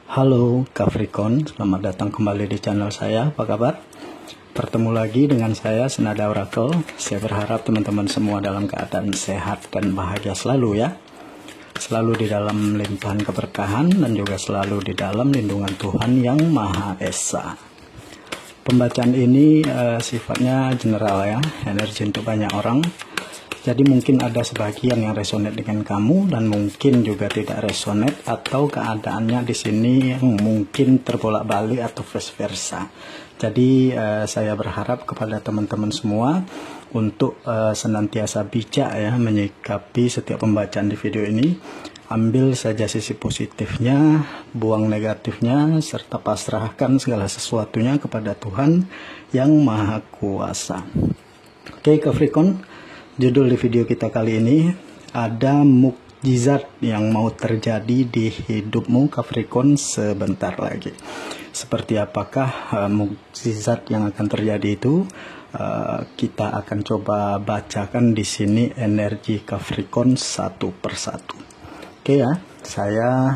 Halo Capricorn, selamat datang kembali di channel saya. Apa kabar? Bertemu lagi dengan saya, Senada Oracle. Saya berharap teman-teman semua dalam keadaan sehat dan bahagia selalu ya. Selalu di dalam limpahan keberkahan dan juga selalu di dalam lindungan Tuhan yang Maha Esa. Pembacaan ini sifatnya general ya, energi untuk banyak orang. Jadi mungkin ada sebagian yang resonate dengan kamu dan mungkin juga tidak resonate, atau keadaannya di sini yang mungkin terbolak-balik atau vice versa. Jadi saya berharap kepada teman-teman semua untuk senantiasa bijak ya menyikapi setiap pembacaan di video ini. Ambil saja sisi positifnya, buang negatifnya, serta pasrahkan segala sesuatunya kepada Tuhan yang Maha Kuasa. Oke Capricorn, judul di video kita kali ini, ada mukjizat yang mau terjadi di hidupmu Capricorn sebentar lagi. Seperti apakah mukjizat yang akan terjadi itu? Kita akan coba bacakan di sini energi Capricorn satu persatu. Oke ya, saya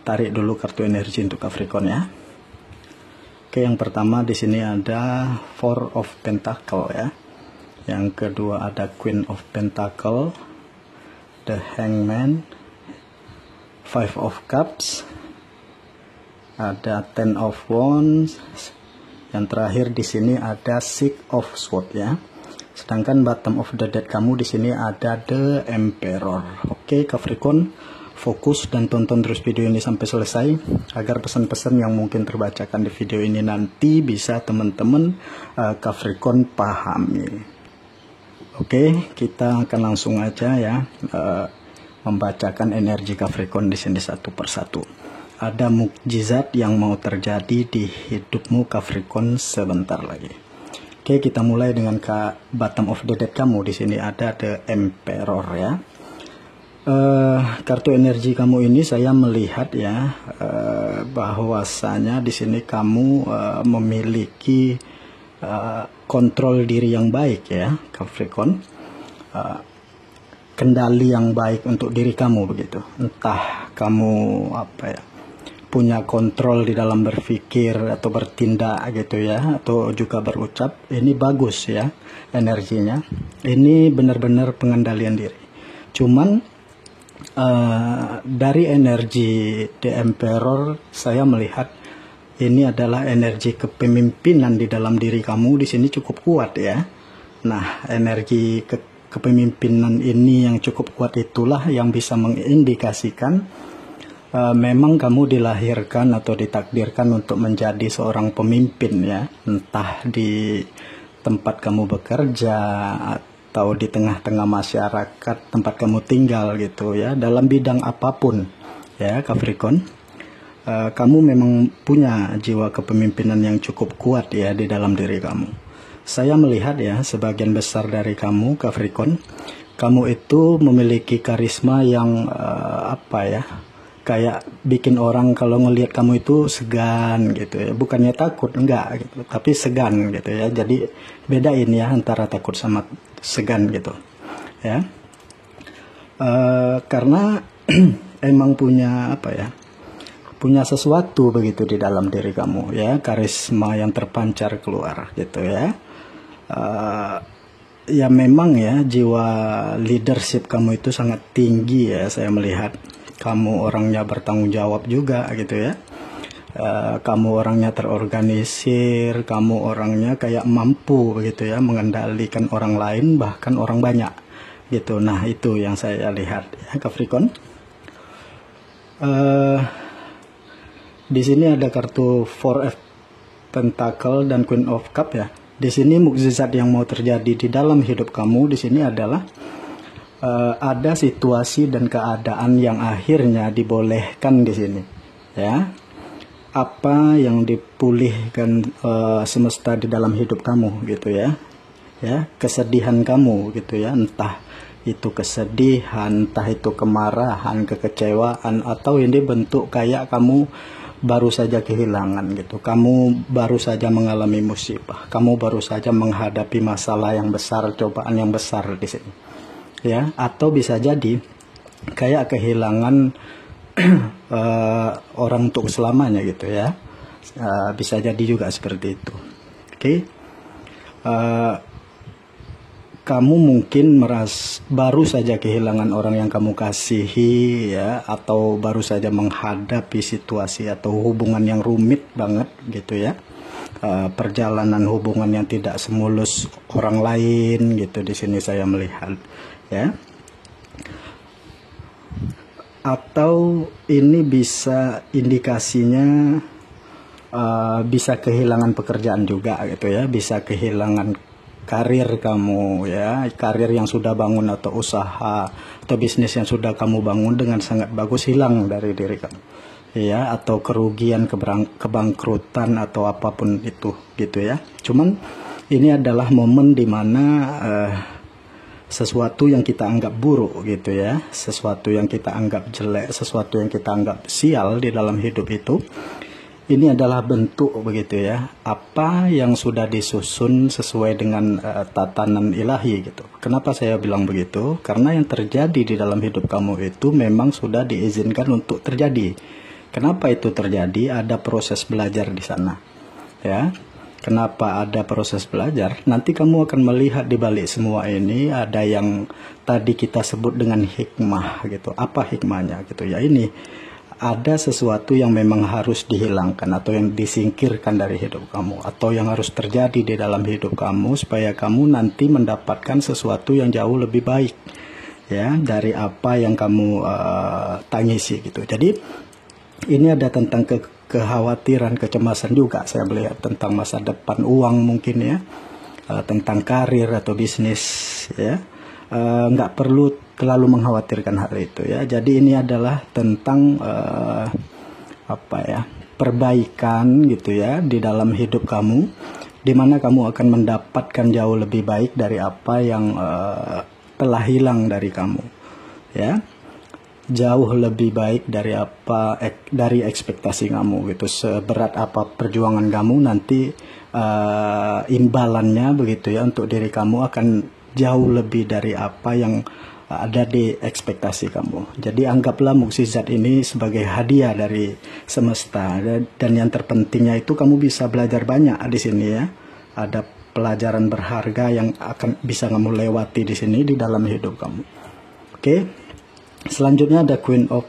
tarik dulu kartu energi untuk Capricorn ya. Oke, yang pertama di sini ada Four of Pentacle ya. Yang kedua ada Queen of Pentacle, The Hangman, Five of Cups, ada Ten of Wands. Yang terakhir di sini ada Six of Swords ya. Sedangkan bottom of the deck kamu di sini ada The Emperor. Oke Capricorn, fokus dan tonton terus video ini sampai selesai agar pesan-pesan yang mungkin terbacakan di video ini nanti bisa teman-teman Capricorn pahami. Oke, kita akan langsung aja ya membacakan energi Capricorn di sini satu persatu. Ada mukjizat yang mau terjadi di hidupmu Capricorn sebentar lagi. Oke, kita mulai dengan bottom of the deck kamu. Di sini ada The Emperor ya. Kartu energi kamu ini saya melihat ya bahwasanya di sini kamu memiliki kontrol diri yang baik ya Capricorn, kendali yang baik untuk diri kamu begitu. Entah kamu punya kontrol di dalam berpikir atau bertindak gitu ya, atau juga berucap. Ini bagus ya energinya. Ini benar-benar pengendalian diri. Cuman dari energi The Emperor saya melihat ini adalah energi kepemimpinan di dalam diri kamu di sini cukup kuat ya. Nah, energi kepemimpinan ini yang cukup kuat itulah yang bisa mengindikasikan memang kamu dilahirkan atau ditakdirkan untuk menjadi seorang pemimpin ya. Entah di tempat kamu bekerja atau di tengah-tengah masyarakat tempat kamu tinggal gitu ya. Dalam bidang apapun ya Capricorn. Kamu memang punya jiwa kepemimpinan yang cukup kuat ya di dalam diri kamu. Saya melihat ya sebagian besar dari kamu Capricorn, kamu itu memiliki karisma yang kayak bikin orang kalau ngelihat kamu itu segan gitu ya. Bukannya takut, enggak gitu, tapi segan gitu ya. Jadi bedain ya antara takut sama segan gitu ya. Karena emang punya punya sesuatu begitu di dalam diri kamu ya, karisma yang terpancar keluar gitu ya. Ya memang ya jiwa leadership kamu itu sangat tinggi ya. Saya melihat kamu orangnya bertanggung jawab juga gitu ya. Kamu orangnya terorganisir, kamu orangnya kayak mampu begitu ya mengendalikan orang lain bahkan orang banyak gitu. Nah itu yang saya lihat ya Capricorn. Di sini ada kartu Four of Pentacle dan Queen of Cup ya. Di sini mukjizat yang mau terjadi di dalam hidup kamu di sini adalah ada situasi dan keadaan yang akhirnya dibolehkan di sini ya. Apa yang dipulihkan semesta di dalam hidup kamu gitu ya. Ya, kesedihan kamu gitu ya, entah itu kesedihan, entah itu kemarahan, kekecewaan, atau ini bentuk kayak kamu baru saja kehilangan gitu. Kamu baru saja mengalami musibah. Kamu baru saja menghadapi masalah yang besar, cobaan yang besar di sini. Ya, atau bisa jadi kayak kehilangan orang untuk selamanya gitu ya. Bisa jadi juga seperti itu. Oke. Kamu mungkin baru saja kehilangan orang yang kamu kasihi ya, atau baru saja menghadapi situasi atau hubungan yang rumit banget gitu ya. Perjalanan hubungan yang tidak semulus orang lain gitu, di sini saya melihat ya. Atau ini bisa indikasinya bisa kehilangan pekerjaan juga gitu ya, bisa kehilangan karir kamu ya, karir yang sudah bangun atau usaha atau bisnis yang sudah kamu bangun dengan sangat bagus hilang dari diri kamu ya, atau kerugian, kebangkrutan atau apapun itu gitu ya. Cuman ini adalah momen dimana sesuatu yang kita anggap buruk gitu ya, sesuatu yang kita anggap jelek, sesuatu yang kita anggap sial di dalam hidup itu, ini adalah bentuk begitu ya, apa yang sudah disusun sesuai dengan tatanan ilahi gitu. Kenapa saya bilang begitu? Karena yang terjadi di dalam hidup kamu itu memang sudah diizinkan untuk terjadi. Kenapa itu terjadi? Ada proses belajar di sana ya. Kenapa ada proses belajar? Nanti kamu akan melihat di balik semua ini ada yang tadi kita sebut dengan hikmah gitu. Apa hikmahnya gitu ya? Ini ada sesuatu yang memang harus dihilangkan atau yang disingkirkan dari hidup kamu, atau yang harus terjadi di dalam hidup kamu supaya kamu nanti mendapatkan sesuatu yang jauh lebih baik ya dari apa yang kamu tangisi gitu. Jadi ini ada tentang kekhawatiran, kecemasan juga saya melihat tentang masa depan, uang mungkin ya, tentang karir atau bisnis ya. Nggak perlu terlalu mengkhawatirkan hal itu ya. Jadi ini adalah tentang perbaikan gitu ya di dalam hidup kamu, di mana kamu akan mendapatkan jauh lebih baik dari apa yang telah hilang dari kamu ya, jauh lebih baik dari ekspektasi kamu gitu. Seberat apa perjuangan kamu, nanti imbalannya begitu ya untuk diri kamu akan jauh lebih dari apa yang ada di ekspektasi kamu. Jadi anggaplah mukjizat ini sebagai hadiah dari semesta, dan yang terpentingnya itu kamu bisa belajar banyak di sini ya. Ada pelajaran berharga yang akan bisa kamu lewati di sini di dalam hidup kamu. Oke. Selanjutnya ada Queen of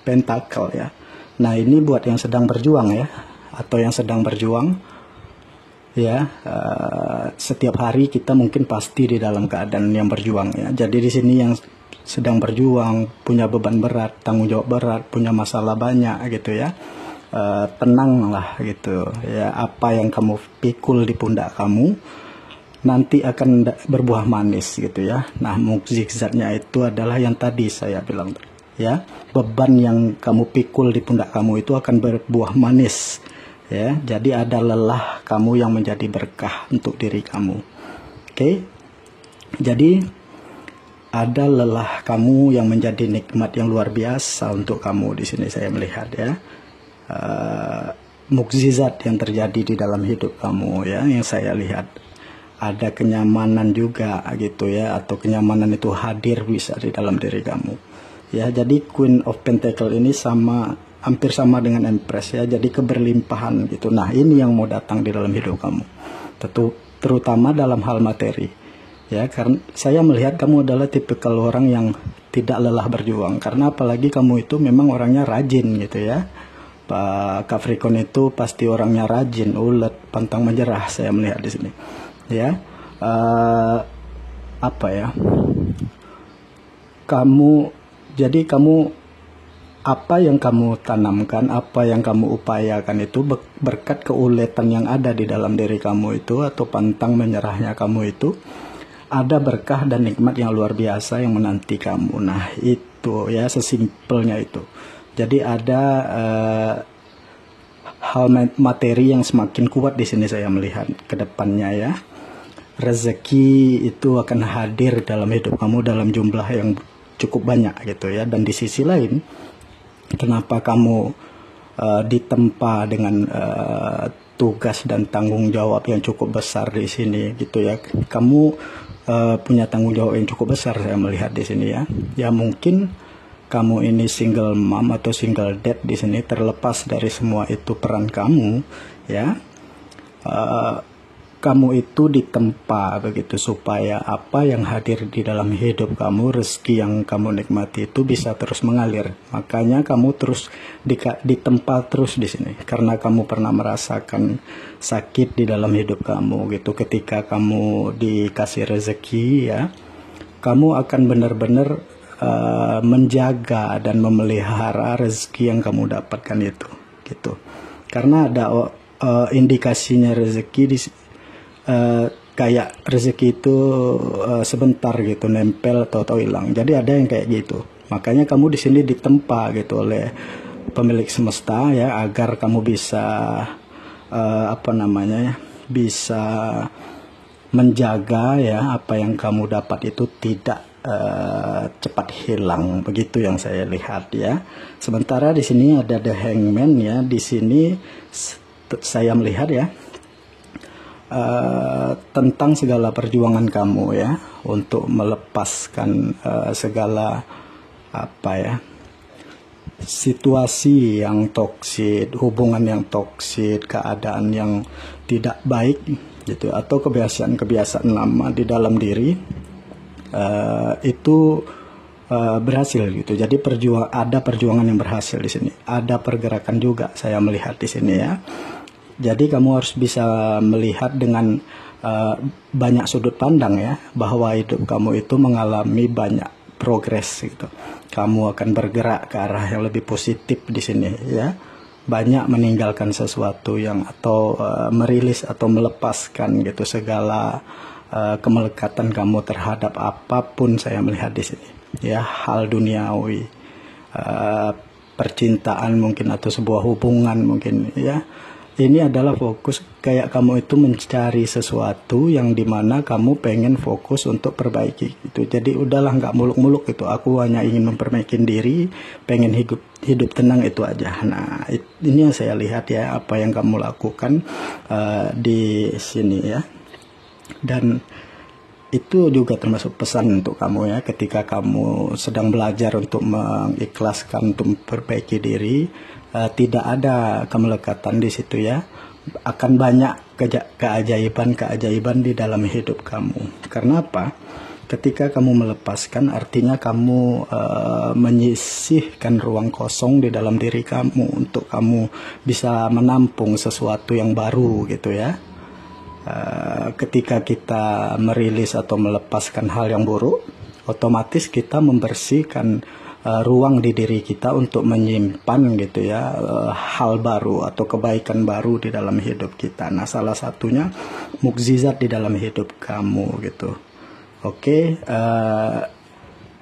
Pentacle ya. Nah, ini buat yang sedang berjuang ya, atau yang sedang berjuang ya. Setiap hari kita mungkin pasti di dalam keadaan yang berjuang ya. Jadi di sini yang sedang berjuang, punya beban berat, tanggung jawab berat, punya masalah banyak gitu ya. Tenanglah gitu ya. Apa yang kamu pikul di pundak kamu nanti akan berbuah manis gitu ya. Nah, mukjizatnya itu adalah yang tadi saya bilang ya. Beban yang kamu pikul di pundak kamu itu akan berbuah manis ya. Jadi ada lelah kamu yang menjadi berkah untuk diri kamu. Oke. Jadi ada lelah kamu yang menjadi nikmat yang luar biasa untuk kamu di sini saya melihat ya. Mukjizat yang terjadi di dalam hidup kamu ya, yang saya lihat. Ada kenyamanan juga gitu ya, atau kenyamanan itu hadir bisa di dalam diri kamu ya. Jadi Queen of Pentacle ini hampir sama dengan Empress ya, jadi keberlimpahan gitu. Nah, ini yang mau datang di dalam hidup kamu, terutama dalam hal materi ya. Karena saya melihat kamu adalah tipikal orang yang tidak lelah berjuang, karena apalagi kamu itu memang orangnya rajin gitu ya. Pak Capricorn itu pasti orangnya rajin, ulet, pantang menyerah saya melihat di sini ya. Kamu apa yang kamu tanamkan, apa yang kamu upayakan itu berkat keuletan yang ada di dalam diri kamu itu, atau pantang menyerahnya kamu itu, ada berkah dan nikmat yang luar biasa yang menanti kamu. Nah, itu ya, sesimpelnya itu. Jadi ada hal materi yang semakin kuat di sini saya melihat ke depannya ya. Rezeki itu akan hadir dalam hidup kamu dalam jumlah yang cukup banyak gitu ya. Dan di sisi lain, kenapa kamu ditempa dengan tugas dan tanggung jawab yang cukup besar di sini gitu ya. Kamu punya tanggung jawab yang cukup besar saya melihat di sini ya. Ya mungkin kamu ini single mom atau single dad di sini, terlepas dari semua itu peran kamu, ya, kamu itu ditempa begitu supaya apa yang hadir di dalam hidup kamu, rezeki yang kamu nikmati itu bisa terus mengalir. Makanya kamu terus ditempa terus di sini karena kamu pernah merasakan sakit di dalam hidup kamu gitu. Ketika kamu dikasih rezeki, ya, kamu akan benar-benar menjaga dan memelihara rezeki yang kamu dapatkan itu gitu. Karena ada indikasinya rezeki di kayak rezeki itu sebentar gitu, nempel atau hilang. Jadi ada yang kayak gitu. Makanya kamu di sini ditempa gitu oleh pemilik semesta, ya, agar kamu bisa bisa menjaga, ya, apa yang kamu dapat itu tidak cepat hilang. Begitu yang saya lihat, ya. Sementara di sini ada the hangman, ya. Di sini saya melihat, ya, tentang segala perjuangan kamu, ya, untuk melepaskan segala situasi yang toksik, hubungan yang toksik, keadaan yang tidak baik gitu, atau kebiasaan-kebiasaan lama di dalam diri, itu berhasil gitu. Jadi ada perjuangan yang berhasil di sini, ada pergerakan juga saya melihat di sini, ya. Jadi kamu harus bisa melihat dengan banyak sudut pandang, ya, bahwa hidup kamu itu mengalami banyak progres gitu. Kamu akan bergerak ke arah yang lebih positif di sini, ya. Banyak meninggalkan sesuatu yang atau merilis atau melepaskan gitu segala kemelekatan kamu terhadap apapun saya melihat di sini, ya, hal duniawi, percintaan mungkin atau sebuah hubungan mungkin, ya. Ini adalah fokus kayak kamu itu mencari sesuatu yang dimana kamu pengen fokus untuk perbaiki gitu. Jadi udahlah, nggak muluk-muluk gitu. Aku hanya ingin memperbaiki diri, pengen hidup tenang, itu aja. Nah, ini yang saya lihat, ya, apa yang kamu lakukan di sini, ya. Dan itu juga termasuk pesan untuk kamu, ya, ketika kamu sedang belajar untuk mengikhlaskan, untuk memperbaiki diri. Tidak ada kemelekatan di situ, ya. Akan banyak keajaiban di dalam hidup kamu. Karena apa? Ketika kamu melepaskan, artinya kamu menyisihkan ruang kosong di dalam diri kamu untuk kamu bisa menampung sesuatu yang baru gitu, ya. Ketika kita merilis atau melepaskan hal yang buruk, otomatis kita membersihkan ruang di diri kita untuk menyimpan gitu, ya, hal baru atau kebaikan baru di dalam hidup kita. Nah, salah satunya mukjizat di dalam hidup kamu gitu. Oke,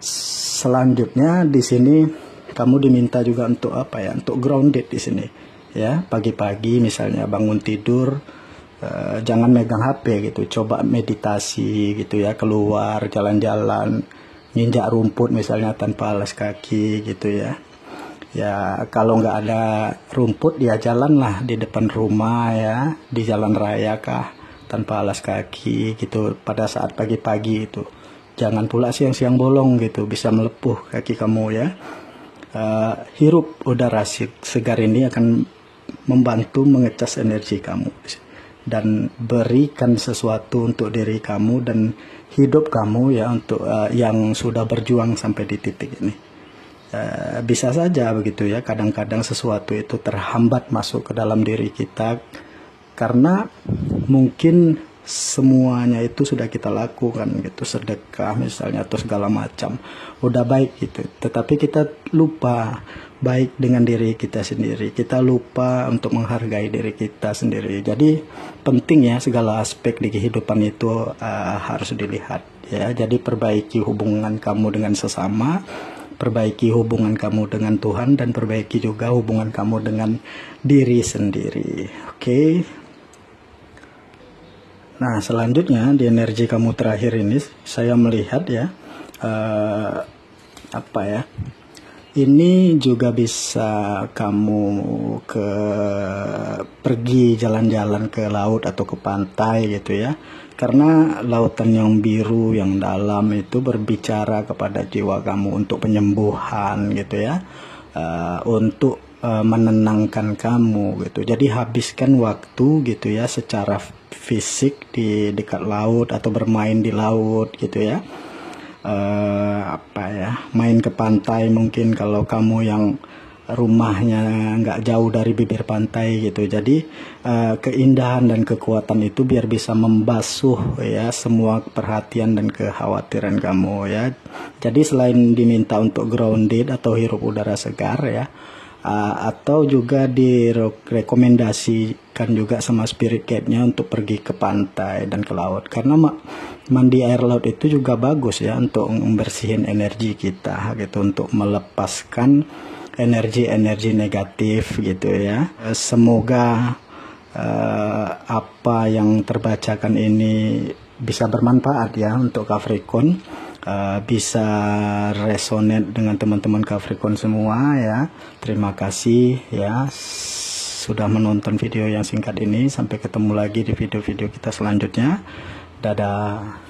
selanjutnya di sini kamu diminta juga untuk untuk grounded di sini, ya. Pagi-pagi misalnya bangun tidur, jangan megang HP gitu, coba meditasi gitu, ya, keluar jalan-jalan, nginjak rumput misalnya tanpa alas kaki gitu, ya. Ya, kalau nggak ada rumput, ya jalanlah di depan rumah, ya, di jalan raya kah, tanpa alas kaki gitu pada saat pagi-pagi itu. Jangan pula siang-siang bolong gitu, bisa melepuh kaki kamu, ya. Hirup udara segar ini akan membantu mengecas energi kamu dan berikan sesuatu untuk diri kamu dan hidup kamu, ya, untuk yang sudah berjuang sampai di titik ini. Bisa saja begitu, ya, kadang-kadang sesuatu itu terhambat masuk ke dalam diri kita karena mungkin semuanya itu sudah kita lakukan gitu, sedekah misalnya atau segala macam, udah baik gitu, tetapi kita lupa baik dengan diri kita sendiri, kita lupa untuk menghargai diri kita sendiri. Jadi penting, ya, segala aspek di kehidupan itu harus dilihat, ya. Jadi perbaiki hubungan kamu dengan sesama, perbaiki hubungan kamu dengan Tuhan, dan perbaiki juga hubungan kamu dengan diri sendiri. Oke. Nah, selanjutnya di energi kamu terakhir ini saya melihat, ya, ini juga bisa kamu pergi jalan-jalan ke laut atau ke pantai gitu, ya. karena lautan yang biru yang dalam itu berbicara kepada jiwa kamu untuk penyembuhan gitu ya, untuk menenangkan kamu gitu. Jadi habiskan waktu gitu ya secara fisik di dekat laut atau bermain di laut gitu ya. Main ke pantai mungkin kalau kamu yang rumahnya nggak jauh dari bibir pantai gitu. Jadi keindahan dan kekuatan itu biar bisa membasuh ya semua perhatian dan kekhawatiran kamu ya. Jadi selain diminta untuk grounded atau hirup udara segar ya, atau juga direkomendasikan juga sama spirit guide-nya untuk pergi ke pantai dan ke laut, karena mandi air laut itu juga bagus ya untuk membersihin energi kita gitu, untuk melepaskan energi-energi negatif gitu ya. Semoga apa yang terbacakan ini bisa bermanfaat ya untuk Capricorn, bisa resonate dengan teman-teman Capricorn semua ya. Terima kasih ya sudah menonton video yang singkat ini. Sampai ketemu lagi di video-video kita selanjutnya. Dadah.